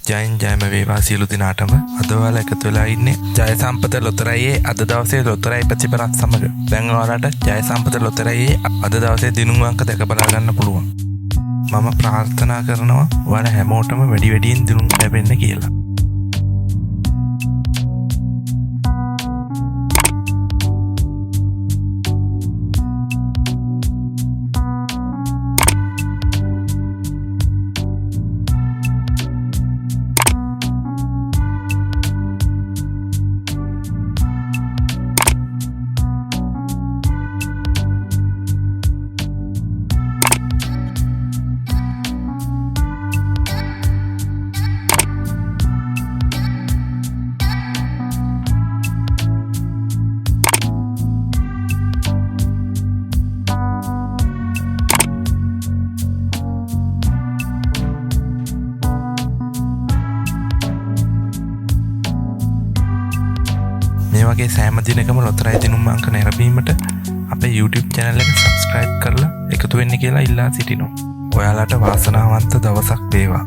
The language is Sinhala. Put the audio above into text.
ජයෙන් ජයම වේවා සියලු දිනාටම. අද ඔයාලා එකතු වෙලා ඉන්නේ ජය සම්පත ලොතරැයියේ අද දවසේ ලොතරැයි ප්‍රතිඵලත් සමග. දැන් ඔයාලට ජය සම්පත ලොතරැයියේ අද දවසේ දිනුම් අංක දැක බලා ගන්න පුළුවන්. මම ප්‍රාර්ථනා කරනවා ඔයාලා හැමෝටම වැඩියෙන් දිනුම් ලැබෙන්න කියලා. මේ වගේ සෑම දිනකම ලොතරැයි දිනුම් අංක නැරඹීමට අපේ YouTube channel එක subscribe කරලා එකතු වෙන්න කියලා ඉල්ලා සිටිනවා. ඔයාලට වාසනාවන්ත දවසක් වේවා.